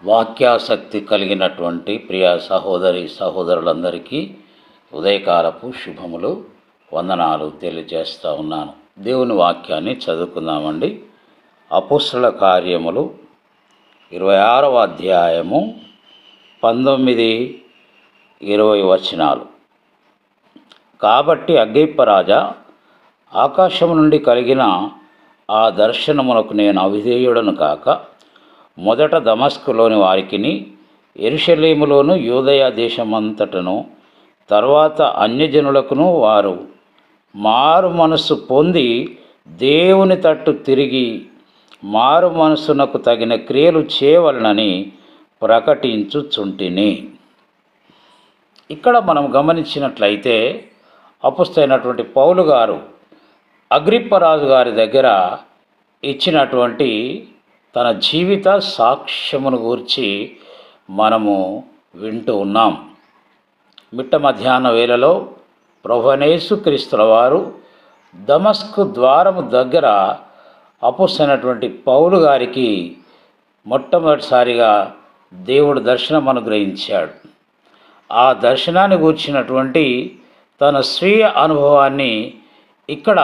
వాక్యాసక్తి కలిగినటువంటి ప్రియ సహోదరి సహోదరులందరికీ ఉదయకాలపు శుభములు వందనాలు తెలియజేస్తూ ఉన్నాను. దేవుని వాక్యాన్ని చదువుకుందామండి. అపోస్తలుల కార్యములు 26వ అధ్యాయము 19-20 వచనాలు. కాబట్టి అగ్రిప్ప రాజా, ఆకాశము నుండి కలిగిన ఆ దర్శనమునకు నేను అవిధేయుడను కాక మొదట దమస్కులోని వారికిని, యెరూషలేములోను యూదయ దేశమంతటను, తర్వాత అన్యజనులకును వారు మారు మనస్సు పొంది దేవుని తట్టు తిరిగి మారు మనస్సునకు తగిన క్రియలు చేయవలనని ప్రకటించుచుంటిని. ఇక్కడ మనం గమనించినట్లయితే అపొస్తలుడైనటువంటి పౌలు గారు అగ్రిప్పరాజు గారి దగ్గర ఇచ్చినటువంటి తన జీవిత సాక్ష్యమును గూర్చి మనము వింటూ ఉన్నాం. మిట్ట మధ్యాహ్న వేళలో ప్రభువైన యేసుక్రీస్తుల వారు దమస్కు ద్వారము దగ్గర అపొస్తలుడైనటువంటి పౌలు గారికి మొట్టమొదటిసారిగా దేవుడు దర్శనం అనుగ్రహించాడు. ఆ దర్శనాన్ని గూర్చినటువంటి తన స్వీయ అనుభవాన్ని ఇక్కడ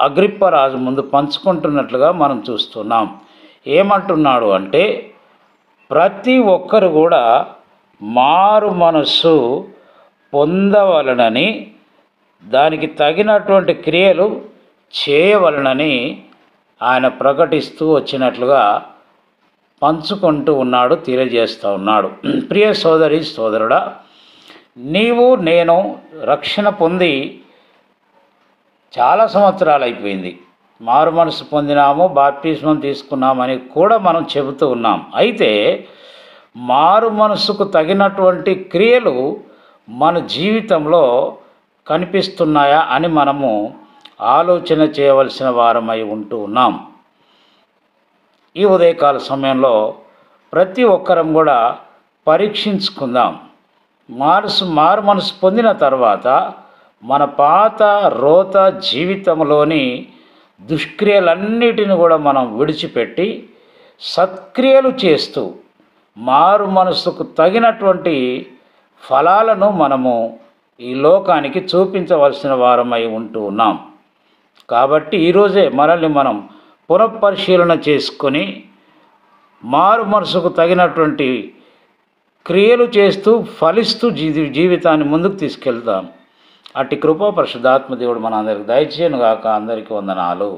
అగ్రిప్పరాజు ముందు పంచుకుంటున్నట్లుగా మనం చూస్తున్నాం. ఏమంటున్నాడు అంటే, ప్రతి ఒక్కరు కూడా మారు మనస్సు పొందవలనని, దానికి తగినటువంటి క్రియలు చేయవలనని ఆయన ప్రకటిస్తూ వచ్చినట్లుగా పంచుకుంటూ ఉన్నాడు, తెలియజేస్తూ ఉన్నాడు. ప్రియ సోదరి సోదరుడా, నీవు నేను రక్షణ పొంది చాలా సంవత్సరాలు అయిపోయింది. మారు మనసు పొందినాము, బాప్తిస్మం తీసుకున్నామని కూడా మనం చెబుతూ ఉన్నాం. అయితే మారు మనసుకు తగినటువంటి క్రియలు మన జీవితంలో కనిపిస్తున్నాయా అని మనము ఆలోచన చేయవలసిన వారమై ఉంటూ ఉన్నాం. ఈ ఉదయకాల సమయంలో ప్రతి ఒక్కరం కూడా పరీక్షించుకుందాం. మారు మనసు పొందిన తర్వాత మన పాత రోత జీవితంలోని దుష్క్రియలన్నిటిని కూడా మనం విడిచిపెట్టి సత్క్రియలు చేస్తూ మారు మనసుకు తగినటువంటి ఫలాలను మనము ఈ లోకానికి చూపించవలసిన వారమై ఉంటూ ఉన్నాం. కాబట్టి ఈరోజే మనల్ని మనం పునఃపరిశీలన చేసుకొని మారు మనసుకు తగినటువంటి క్రియలు చేస్తూ ఫలిస్తూ జీవితాన్ని ముందుకు తీసుకెళ్తాం. అట్టి కృపా పరిశుద్ధాత్మ దేవుడు మన అందరికి దయచేయను గాక. అందరికీ వందనాలు.